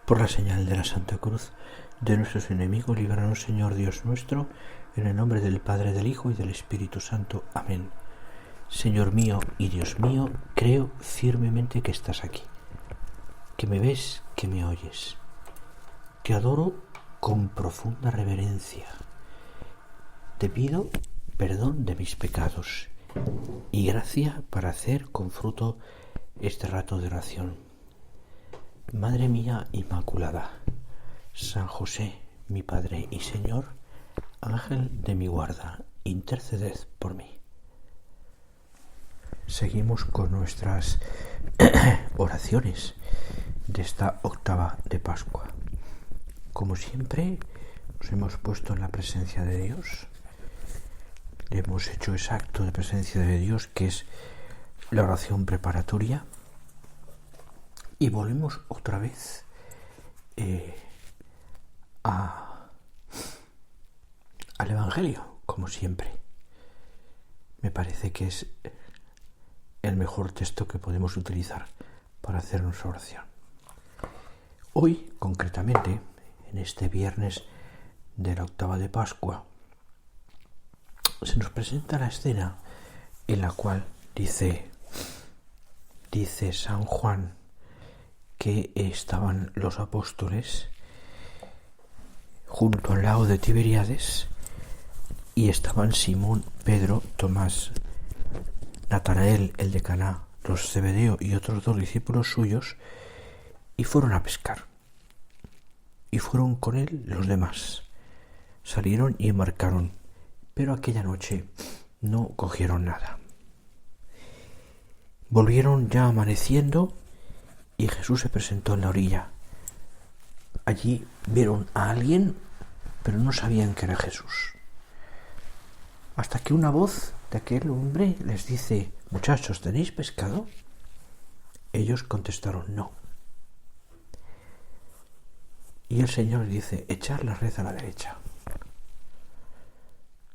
Por la señal de la Santa Cruz de nuestros enemigos, líbranos, Señor Dios nuestro, en el nombre del Padre, del Hijo y del Espíritu Santo. Amén. Señor mío y Dios mío, creo firmemente que estás aquí, que me ves, que me oyes. Te adoro con profunda reverencia. Te pido perdón de mis pecados y gracia para hacer con fruto este rato de oración. Madre mía Inmaculada, San José, mi Padre y Señor, Ángel de mi guarda, interceded por mí. Seguimos con nuestras oraciones de esta octava de Pascua. Como siempre, nos hemos puesto en la presencia de Dios. Hemos hecho ese acto de presencia de Dios que es la oración preparatoria. Y volvemos otra vez al Evangelio, como siempre. Me parece que es el mejor texto que podemos utilizar para hacer nuestra oración. Hoy, concretamente, en este viernes de la octava de Pascua, se nos presenta la escena en la cual dice San Juan que estaban los apóstoles junto al lago de Tiberíades y estaban Simón, Pedro, Tomás, Natanael, el de Caná, los Zebedeo y otros 2 discípulos suyos, y fueron a pescar. Y fueron con él los demás. Salieron y embarcaron, pero aquella noche no cogieron nada. Volvieron ya amaneciendo y Jesús se presentó en la orilla. Allí vieron a alguien, pero no sabían que era Jesús. Hasta que una voz de aquel hombre les dice: «Muchachos, ¿tenéis pescado?» Ellos contestaron: «No». Y el Señor les dice: «Echad la red a la derecha».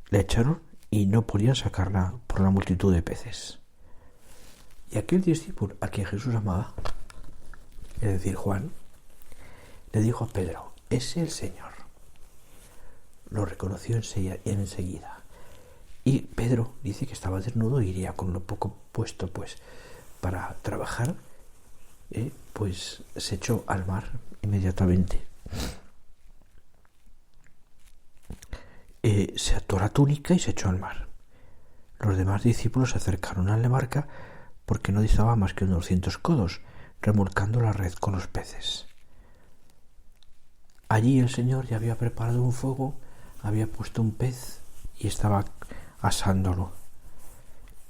La echaron y no podían sacarla por la multitud de peces. Y aquel discípulo a quien Jesús amaba, es decir, Juan, le dijo a Pedro: «Es el Señor». Lo reconoció enseguida. Y Pedro dice que estaba desnudo y iría con lo poco puesto para trabajar, pues se echó al mar inmediatamente. Se ató la túnica y se echó al mar. Los demás discípulos se acercaron a la barca porque no distaba más que unos 200 codos, remolcando la red con los peces. Allí el Señor ya había preparado un fuego, había puesto un pez y estaba asándolo.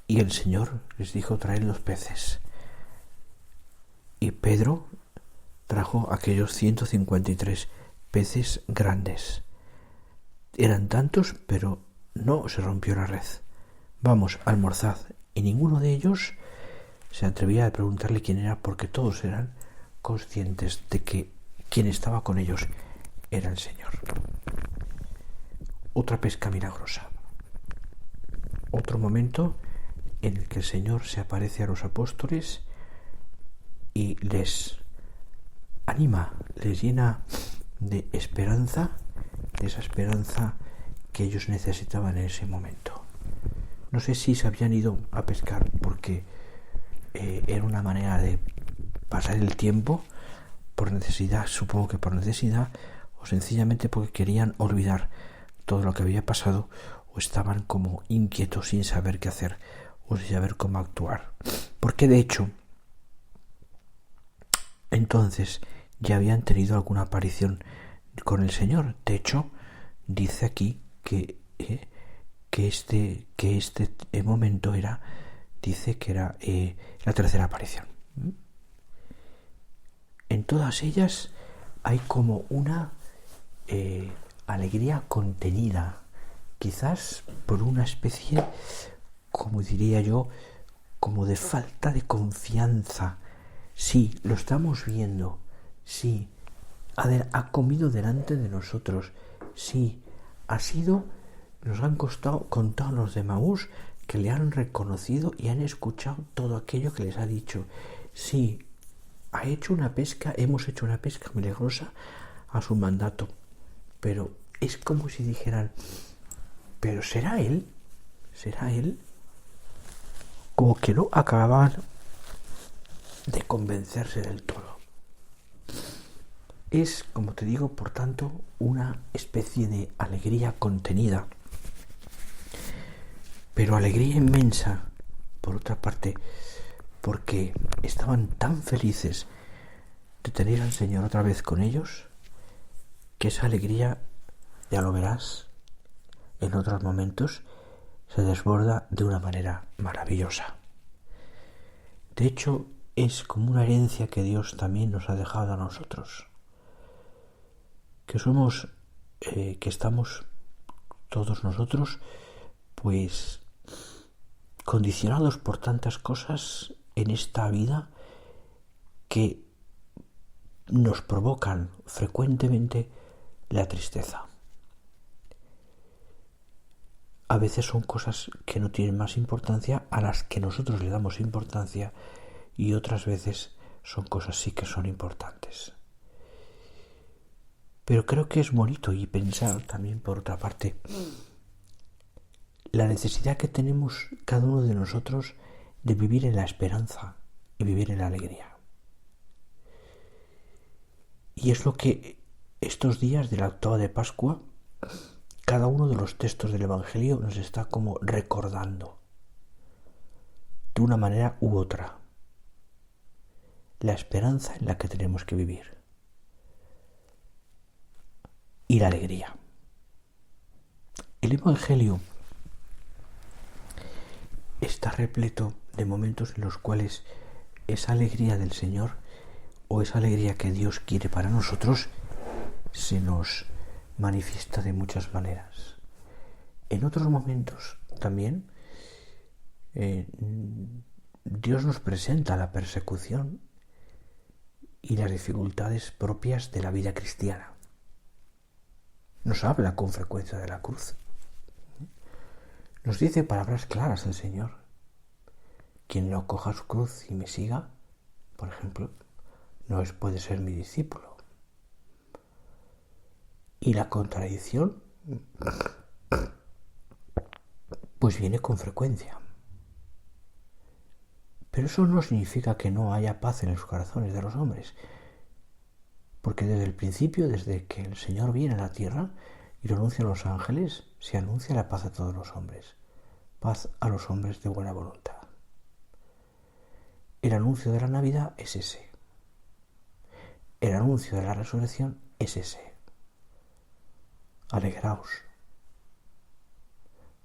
Y el Señor les dijo: «Traed los peces». Y Pedro trajo aquellos 153 peces grandes. Eran tantos, pero no se rompió la red. «Vamos, almorzad». Y ninguno de ellos se atrevía a preguntarle quién era, porque todos eran conscientes de que quien estaba con ellos era el Señor. Otra pesca milagrosa. Otro momento en el que el Señor se aparece a los apóstoles y les anima, les llena de esperanza, de esa esperanza que ellos necesitaban en ese momento. No sé si se habían ido a pescar porque era una manera de pasar el tiempo por necesidad, supongo que por necesidad, o sencillamente porque querían olvidar todo lo que había pasado, o estaban como inquietos sin saber qué hacer o sin saber cómo actuar. Porque de hecho, entonces ya habían tenido alguna aparición con el Señor. De hecho, dice aquí que este momento era la tercera aparición. En todas ellas hay como una alegría contenida, quizás por una especie, como diría yo, como de falta de confianza. Sí, lo estamos viendo, sí, ha comido delante de nosotros, sí, nos han contado los de Maús que le han reconocido y han escuchado todo aquello que les ha dicho. Sí, hemos hecho una pesca milagrosa a su mandato. Pero es como si dijeran, ¿pero será él? ¿Será él? Como que no acababan de convencerse del todo. Es, como te digo, por tanto, una especie de alegría contenida, pero alegría inmensa, por otra parte, porque estaban tan felices de tener al Señor otra vez con ellos, que esa alegría, ya lo verás, en otros momentos se desborda de una manera maravillosa. De hecho, es como una herencia que Dios también nos ha dejado a nosotros, que estamos todos nosotros, pues, condicionados por tantas cosas en esta vida que nos provocan frecuentemente la tristeza. A veces son cosas que no tienen más importancia, a las que nosotros le damos importancia, y otras veces son cosas sí que son importantes. Pero creo que es bonito, y pensar también, por otra parte, la necesidad que tenemos cada uno de nosotros de vivir en la esperanza y vivir en la alegría. Y es lo que estos días de la octava de Pascua, cada uno de los textos del Evangelio nos está como recordando, de una manera u otra, la esperanza en la que tenemos que vivir y la alegría. El Evangelio está repleto de momentos en los cuales esa alegría del Señor, o esa alegría que Dios quiere para nosotros, se nos manifiesta de muchas maneras. En otros momentos también Dios nos presenta la persecución y las dificultades propias de la vida cristiana. Nos habla con frecuencia de la cruz. Nos dice palabras claras el Señor. Quien no coja su cruz y me siga, por ejemplo, no puede ser mi discípulo. Y la contradicción, pues viene con frecuencia. Pero eso no significa que no haya paz en los corazones de los hombres. Porque desde el principio, desde que el Señor viene a la tierra y lo anuncian los ángeles, se anuncia la paz a todos los hombres. Paz a los hombres de buena voluntad. El anuncio de la Navidad es ese. El anuncio de la resurrección es ese. Alegraos,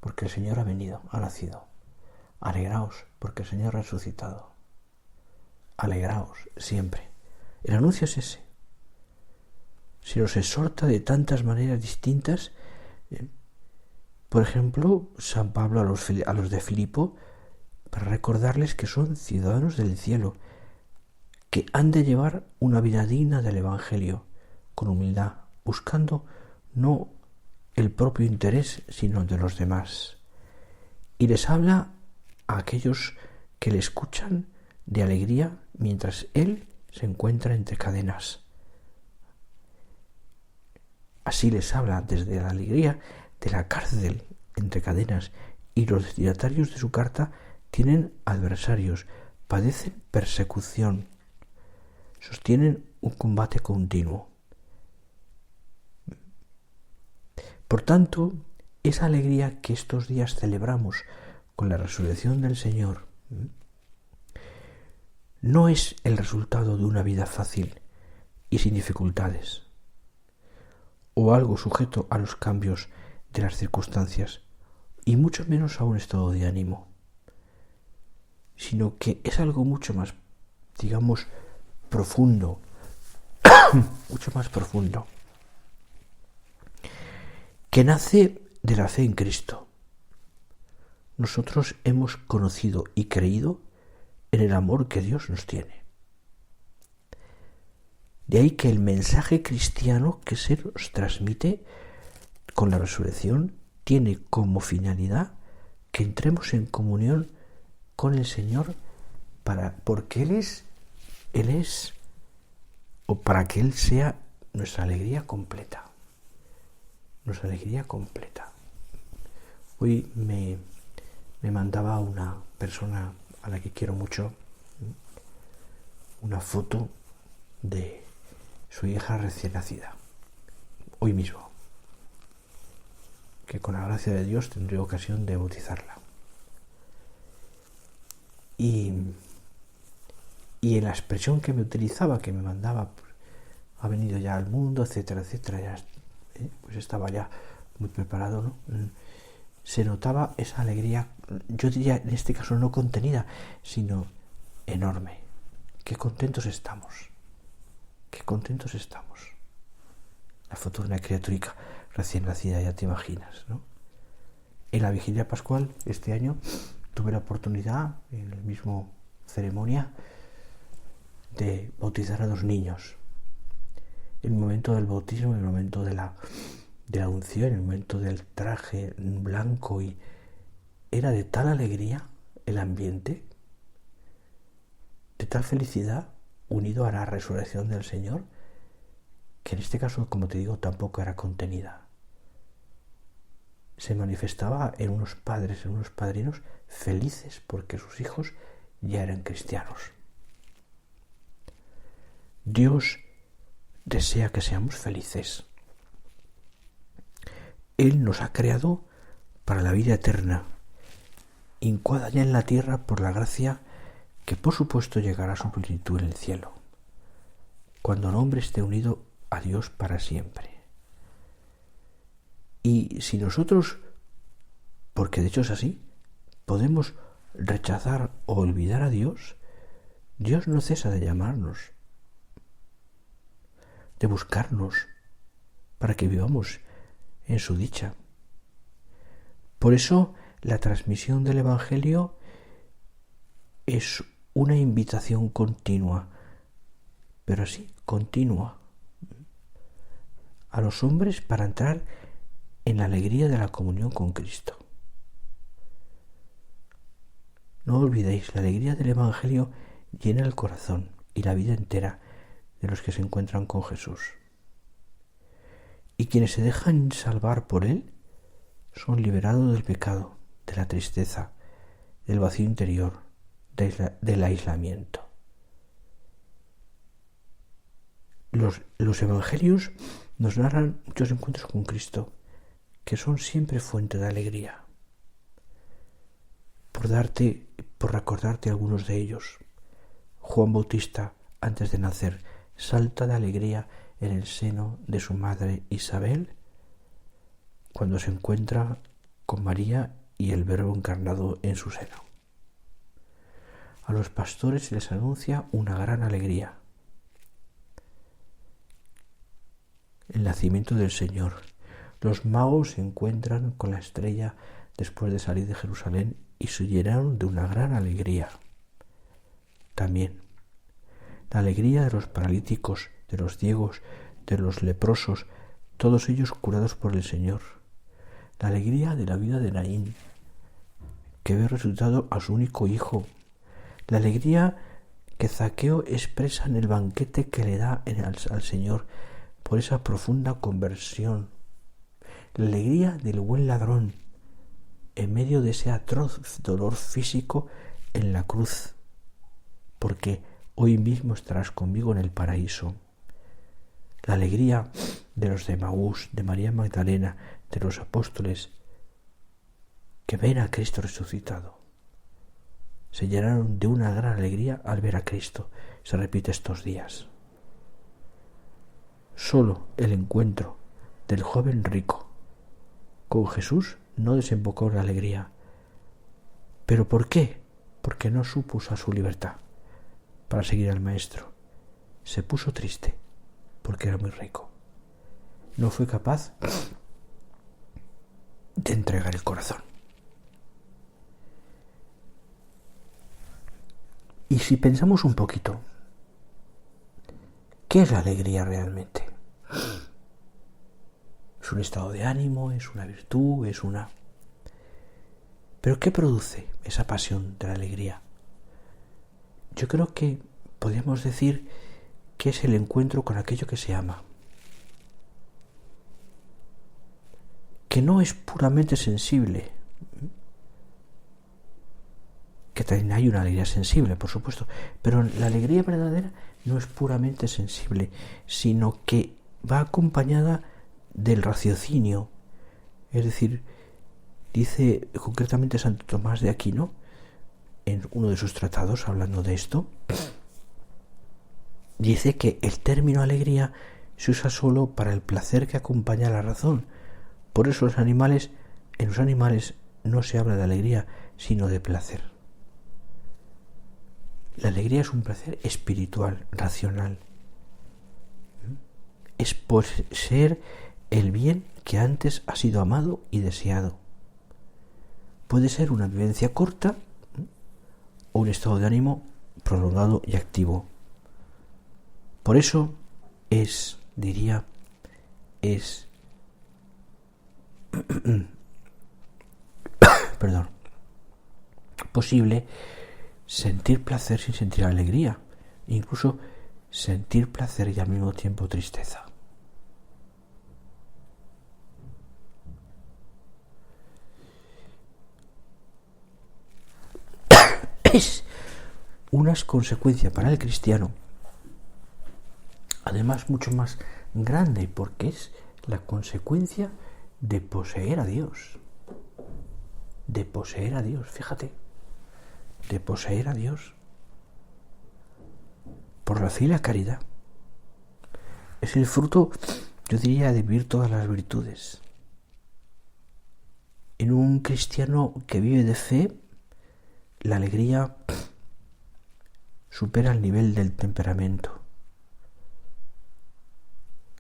porque el Señor ha venido, ha nacido. Alegraos, porque el Señor ha resucitado. Alegraos siempre. El anuncio es ese. Se nos exhorta de tantas maneras distintas. Por ejemplo, San Pablo a los de Filipo, para recordarles que son ciudadanos del cielo, que han de llevar una vida digna del Evangelio, con humildad, buscando no el propio interés, sino el de los demás. Y les habla a aquellos que le escuchan de alegría mientras él se encuentra entre cadenas. Así les habla desde la alegría de la cárcel entre cadenas, y los destinatarios de su carta tienen adversarios, padecen persecución, sostienen un combate continuo. Por tanto, esa alegría que estos días celebramos con la resurrección del Señor no es el resultado de una vida fácil y sin dificultades, o algo sujeto a los cambios de las circunstancias, y mucho menos a un estado de ánimo, sino que es algo mucho más, digamos, profundo, mucho más profundo, que nace de la fe en Cristo. Nosotros hemos conocido y creído en el amor que Dios nos tiene. De ahí que el mensaje cristiano que se nos transmite con la resurrección tiene como finalidad que entremos en comunión con el Señor, porque Él es Él es, o para que Él sea nuestra alegría completa. Nuestra alegría completa. Hoy me mandaba una persona a la que quiero mucho una foto de su hija recién nacida. Hoy mismo. Que con la gracia de Dios tendré ocasión de bautizarla. Y en la expresión que me utilizaba, que me mandaba, ha venido ya al mundo, etcétera, etcétera, ya, pues estaba ya muy preparado, ¿no? Se notaba esa alegría, yo diría en este caso no contenida, sino enorme. Qué contentos estamos, qué contentos estamos. La foto de una criaturica recién nacida, ya te imaginas, ¿no? En la vigilia pascual este año tuve la oportunidad, en la misma ceremonia, de bautizar a 2 niños. El momento del bautismo, el momento de la unción, el momento del traje blanco, y era de tal alegría el ambiente, de tal felicidad, unido a la resurrección del Señor, que en este caso, como te digo, tampoco era contenida. Se manifestaba en unos padres, en unos padrinos felices porque sus hijos ya eran cristianos. Dios desea que seamos felices. Él nos ha creado para la vida eterna, incuada ya en la tierra por la gracia que por supuesto llegará a su plenitud en el cielo, cuando el hombre esté unido a Dios para siempre. Y si nosotros, porque de hecho es así, podemos rechazar o olvidar a Dios, Dios no cesa de llamarnos, de buscarnos, para que vivamos en su dicha. Por eso la transmisión del Evangelio es una invitación continua, pero sí, continua, a los hombres para entrar en la alegría de la comunión con Cristo. No olvidéis, la alegría del Evangelio llena el corazón y la vida entera de los que se encuentran con Jesús. Y quienes se dejan salvar por Él son liberados del pecado, de la tristeza, del vacío interior, del aislamiento. Los evangelios nos narran muchos encuentros con Cristo, que son siempre fuente de alegría. Por recordarte algunos de ellos, Juan Bautista, antes de nacer, salta de alegría en el seno de su madre Isabel, cuando se encuentra con María y el Verbo encarnado en su seno. A los pastores se les anuncia una gran alegría, el nacimiento del Señor. Los magos se encuentran con la estrella después de salir de Jerusalén y se llenaron de una gran alegría. También la alegría de los paralíticos, de los ciegos, de los leprosos, todos ellos curados por el Señor. La alegría de la vida de Naín, que ve resucitado a su único hijo. La alegría que Zaqueo expresa en el banquete que le da al Señor por esa profunda conversión. La alegría del buen ladrón en medio de ese atroz dolor físico en la cruz, porque hoy mismo estarás conmigo en el paraíso. La alegría de los de Emaús, de María Magdalena, de los apóstoles, que ven a Cristo resucitado. Se llenaron de una gran alegría al ver a Cristo. Se repite estos días. Solo el encuentro del joven rico con Jesús no desembocó en la alegría. ¿Pero por qué? Porque no supo usar su libertad para seguir al Maestro. Se puso triste porque era muy rico. No fue capaz de entregar el corazón. Y si pensamos un poquito, ¿qué es la alegría realmente? ¿Es un estado de ánimo? ¿Es una virtud? ¿Es una...? ¿Pero qué produce esa pasión de la alegría? Yo creo que podríamos decir que es el encuentro con aquello que se ama, que no es puramente sensible, que también hay una alegría sensible, por supuesto, pero la alegría verdadera no es puramente sensible, sino que va acompañada del raciocinio. Es decir, dice concretamente Santo Tomás de Aquino, en uno de sus tratados hablando de esto, dice que el término alegría se usa solo para el placer que acompaña a la razón. Por eso en los animales no se habla de alegría, sino de placer. La alegría es un placer espiritual, racional. Es poseer el bien que antes ha sido amado y deseado. Puede ser una vivencia corta o un estado de ánimo prolongado y activo. Por eso es posible sentir placer sin sentir alegría, incluso sentir placer y al mismo tiempo tristeza. Es una consecuencia para el cristiano, además mucho más grande, porque es la consecuencia de poseer a Dios. De poseer a Dios, fíjate. De poseer a Dios. Por la fe y la caridad. Es el fruto, yo diría, de vivir todas las virtudes. En un cristiano que vive de fe, la alegría supera el nivel del temperamento.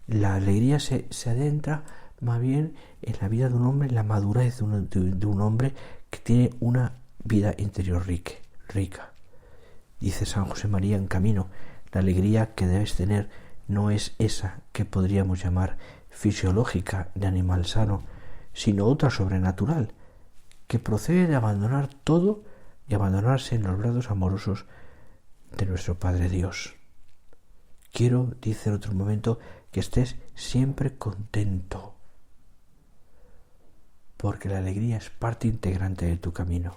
La alegría se adentra más bien en la vida de un hombre, en la madurez de un hombre que tiene una vida interior rica. Dice San José María en Camino, la alegría que debes tener no es esa que podríamos llamar fisiológica de animal sano, sino otra sobrenatural, que procede de abandonar todo y abandonarse en los brazos amorosos de nuestro Padre Dios. Quiero, dice en otro momento, que estés siempre contento, porque la alegría es parte integrante de tu camino.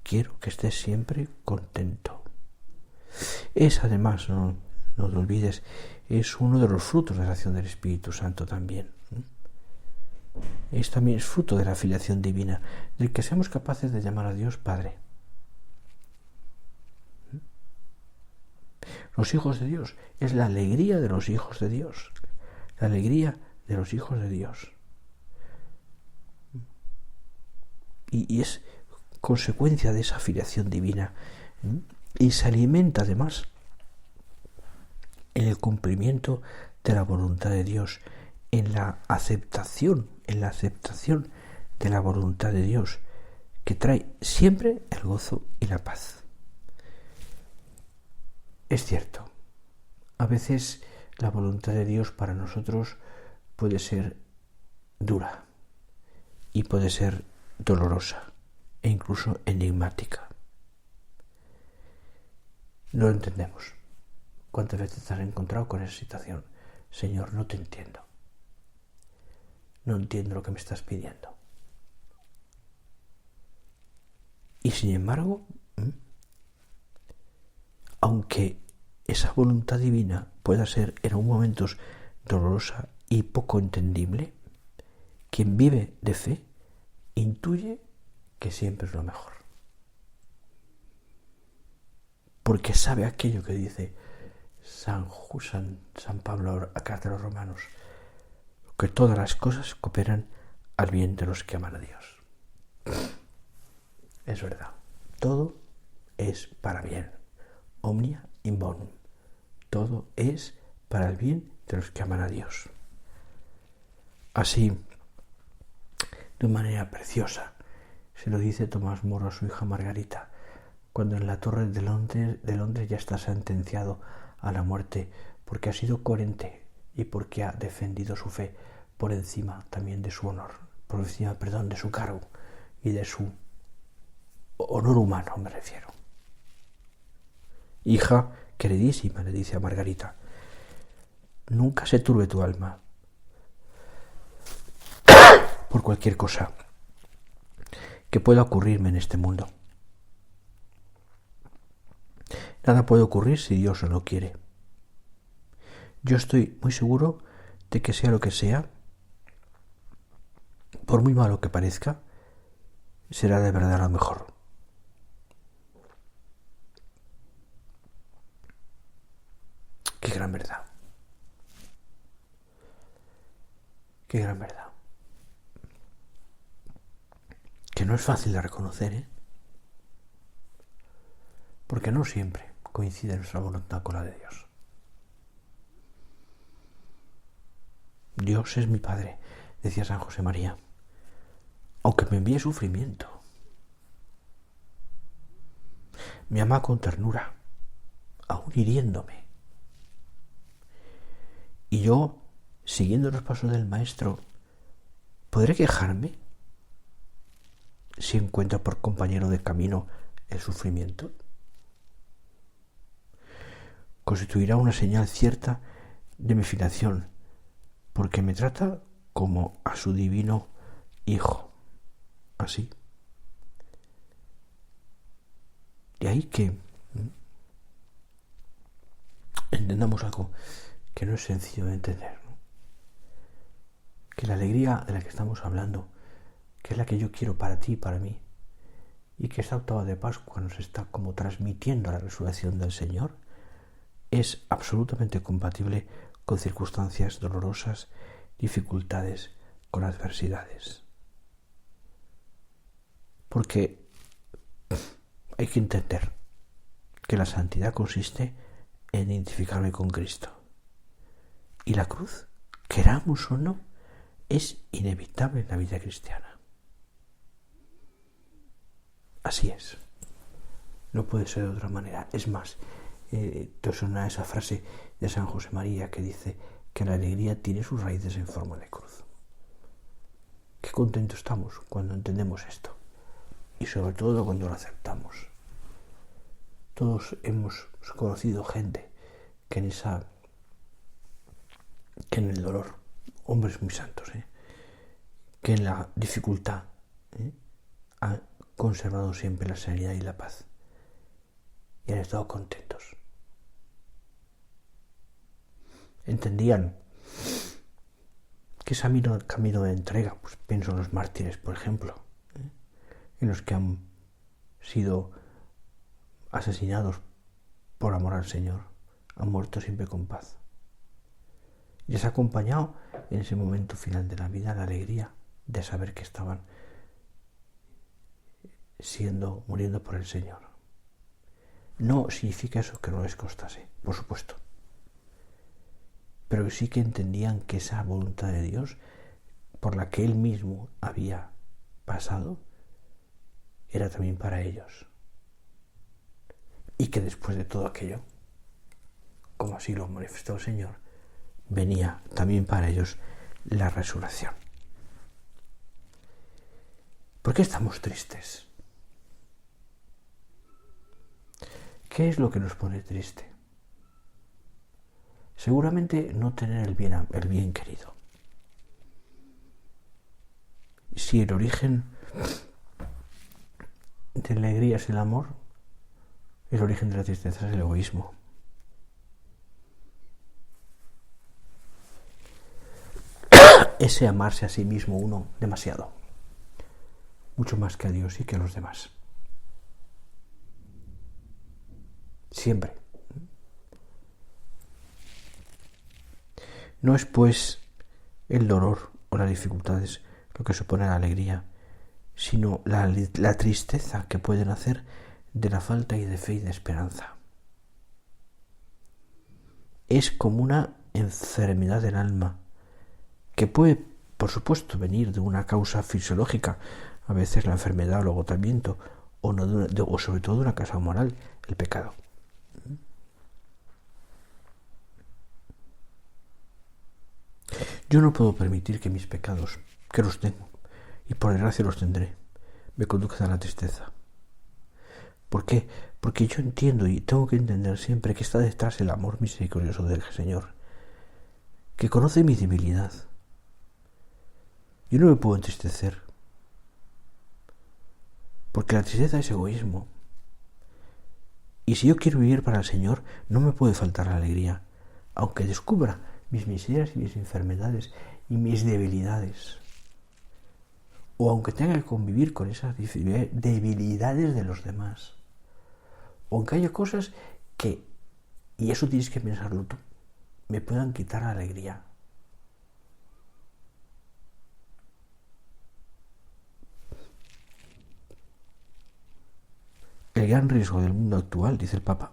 Quiero que estés siempre contento. Es además, no te olvides, es uno de los frutos de la acción del Espíritu Santo también. También es fruto de la filiación divina, del que seamos capaces de llamar a Dios Padre. Los hijos de Dios es la alegría de los hijos de Dios. La alegría de los hijos de Dios. Y es consecuencia de esa filiación divina. Y se alimenta además en el cumplimiento de la voluntad de Dios, en la aceptación de la voluntad de Dios, que trae siempre el gozo y la paz. Es cierto, a veces la voluntad de Dios para nosotros puede ser dura y puede ser dolorosa e incluso enigmática. No lo entendemos. ¿Cuántas veces te has encontrado con esa situación? Señor, no te entiendo. No entiendo lo que me estás pidiendo. Y sin embargo, aunque esa voluntad divina pueda ser en algunos momentos dolorosa y poco entendible, quien vive de fe intuye que siempre es lo mejor. Porque sabe aquello que dice San Pablo a carta a los Romanos, que todas las cosas cooperan al bien de los que aman a Dios. Es verdad, todo es para bien. Omnia in bonum. Todo es para el bien de los que aman a Dios. Así, de manera preciosa, se lo dice Tomás Moro a su hija Margarita, cuando en la Torre de Londres ya está sentenciado a la muerte porque ha sido coherente y porque ha defendido su fe por encima también de su honor, de su cargo y de su honor humano, me refiero. Hija queridísima, le dice a Margarita, nunca se turbe tu alma por cualquier cosa que pueda ocurrirme en este mundo. Nada puede ocurrir si Dios no lo quiere. Yo estoy muy seguro de que sea lo que sea, por muy malo que parezca, será de verdad lo mejor. Qué gran verdad. Qué gran verdad. Que no es fácil de reconocer, ¿eh? Porque no siempre coincide nuestra voluntad con la de Dios. Dios es mi Padre, decía San José María, aunque me envíe sufrimiento. Me ama con ternura, aún hiriéndome. Y yo, siguiendo los pasos del Maestro, ¿podré quejarme si encuentro por compañero de camino el sufrimiento? Constituirá una señal cierta de mi filiación, porque me trata como a su divino Hijo. Así. De ahí que entendamos algo que no es sencillo de entender, ¿no? Que la alegría de la que estamos hablando, que es la que yo quiero para ti y para mí, y que esta octava de Pascua nos está como transmitiendo la resurrección del Señor, es absolutamente compatible con circunstancias dolorosas, dificultades, con adversidades. Porque hay que entender que la santidad consiste en identificarme con Cristo. Y la cruz, queramos o no, es inevitable en la vida cristiana. Así es. No puede ser de otra manera. Es más, te suena esa frase de San José María que dice que la alegría tiene sus raíces en forma de cruz. Qué contentos estamos cuando entendemos esto. Y sobre todo cuando lo aceptamos. Todos hemos conocido gente que en el dolor, hombres muy santos, que en la dificultad han conservado siempre la serenidad y la paz y han estado contentos. Entendían que ese camino de entrega, pues pienso en los mártires, por ejemplo, en los que han sido asesinados por amor al Señor, han muerto siempre con paz. Y les ha acompañado en ese momento final de la vida la alegría de saber que estaban muriendo por el Señor. No significa eso que no les costase, por supuesto, pero sí que entendían que esa voluntad de Dios por la que Él mismo había pasado era también para ellos. Y que después de todo aquello, como así lo manifestó el Señor, venía también para ellos la resurrección. ¿Por qué estamos tristes? ¿Qué es lo que nos pone triste? Seguramente no tener el bien querido. Si el origen de la alegría es el amor, el origen de la tristeza es el egoísmo. Ese amarse a sí mismo uno demasiado, mucho más que a Dios y que a los demás. Siempre. No es pues el dolor o las dificultades lo que supone la alegría, sino la tristeza que puede nacer de la falta de fe y de esperanza. Es como una enfermedad del alma que puede, por supuesto, venir de una causa fisiológica, a veces la enfermedad o el agotamiento, o sobre todo de una causa moral, el pecado. Yo no puedo permitir que mis pecados, que los tengo, y por desgracia los tendré, me conduzcan a la tristeza. ¿Por qué? Porque yo entiendo y tengo que entender siempre que está detrás el amor misericordioso del Señor, que conoce mi debilidad. Yo no me puedo entristecer, porque la tristeza es egoísmo. Y si yo quiero vivir para el Señor, no me puede faltar la alegría, aunque descubra mis miserias y mis enfermedades y mis debilidades. O aunque tenga que convivir con esas debilidades de los demás. O aunque haya cosas que, y eso tienes que pensarlo tú, me puedan quitar la alegría. El gran riesgo del mundo actual, dice el Papa,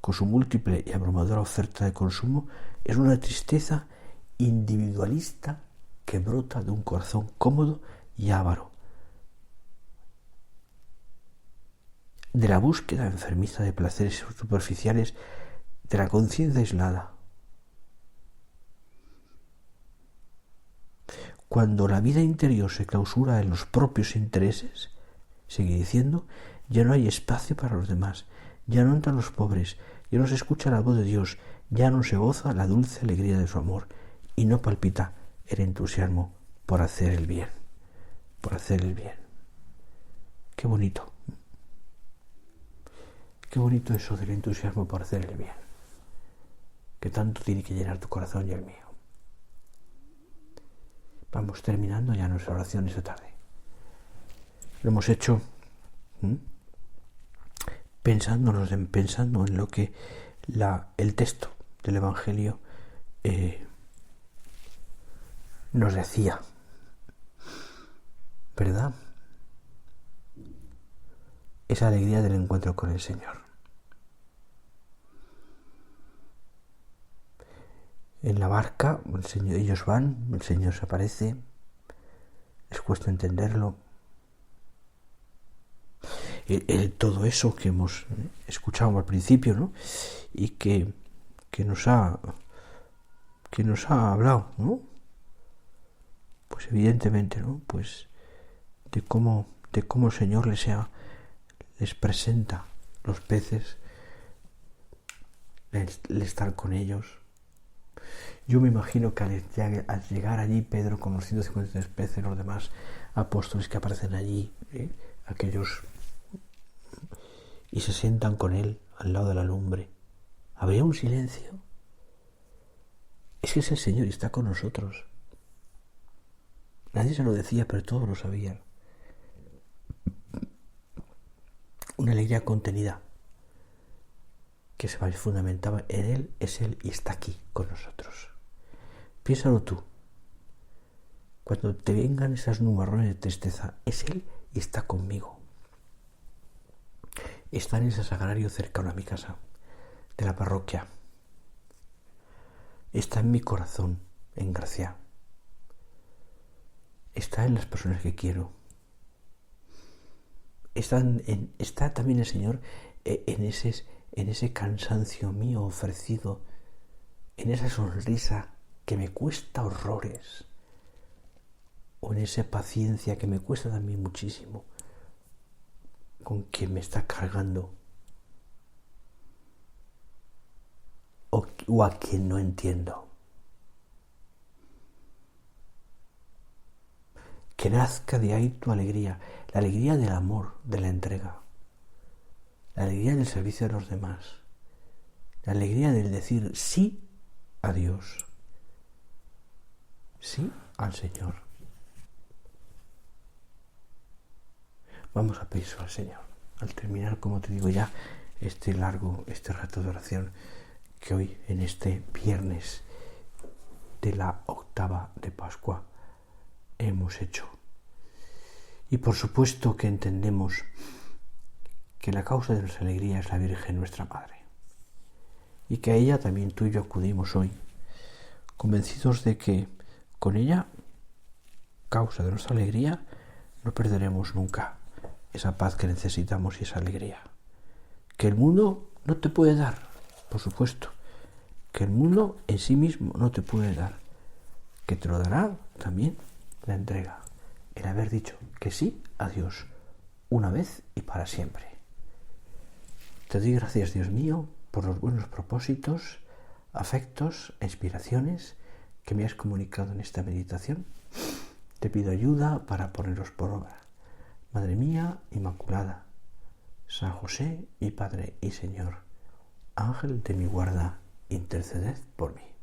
con su múltiple y abrumadora oferta de consumo, es una tristeza individualista que brota de un corazón cómodo y avaro, de la búsqueda enfermiza de placeres superficiales, de la conciencia aislada. Cuando la vida interior se clausura en los propios intereses, sigue diciendo, ya no hay espacio para los demás, ya no entran los pobres, ya no se escucha la voz de Dios, ya no se goza la dulce alegría de su amor y no palpita el entusiasmo por hacer el bien, por hacer el bien. Qué bonito. Qué bonito eso del entusiasmo por hacer el bien, que tanto tiene que llenar tu corazón y el mío. Vamos terminando ya nuestra oración esta tarde. Lo hemos hecho pensando en lo que el texto del Evangelio nos decía, ¿verdad? Esa alegría del encuentro con el Señor. En la barca, ellos van, el Señor se aparece, les cuesta entenderlo. Todo eso que hemos escuchado al principio, ¿no? Y que nos ha hablado, ¿no? Pues evidentemente, ¿no? Pues de cómo el Señor les presenta los peces, el estar con ellos. Yo me imagino que al llegar allí Pedro con los 153 peces, los demás apóstoles que aparecen allí, aquellos, y se sientan con él al lado de la lumbre, ¿habría un silencio? Es que es el Señor y está con nosotros. Nadie se lo decía, pero todos lo sabían. Una alegría contenida que se fundamentaba en Él, es Él y está aquí con nosotros. Piénsalo tú. Cuando te vengan esas nubarrones de tristeza, es Él y está conmigo. Está en ese sagrario cercano a mi casa, de la parroquia. Está en mi corazón, en gracia. Está en las personas que quiero. Está también el Señor en ese cansancio mío ofrecido, en esa sonrisa que me cuesta horrores, o en esa paciencia que me cuesta también muchísimo, con quien me está cargando, o a quien no entiendo. Que nazca de ahí tu alegría, la alegría del amor, de la entrega, la alegría del servicio de los demás, la alegría del decir sí a Dios, sí al Señor. Vamos a pedirlo al Señor. Al terminar, como te digo ya, este rato de oración que hoy, en este viernes de la octava de Pascua, hemos hecho. Y por supuesto que entendemos que la causa de nuestra alegría es la Virgen, nuestra Madre, y que a ella también tú y yo acudimos hoy, convencidos de que con ella, causa de nuestra alegría, no perderemos nunca esa paz que necesitamos y esa alegría. Que el mundo no te puede dar, por supuesto, que el mundo en sí mismo no te puede dar, que te lo dará también la entrega, el haber dicho que sí a Dios, una vez y para siempre. Te doy gracias, Dios mío, por los buenos propósitos, afectos e inspiraciones que me has comunicado en esta meditación. Te pido ayuda para ponerlos por obra. Madre mía Inmaculada, San José, mi Padre y Señor, Ángel de mi guarda, interceded por mí.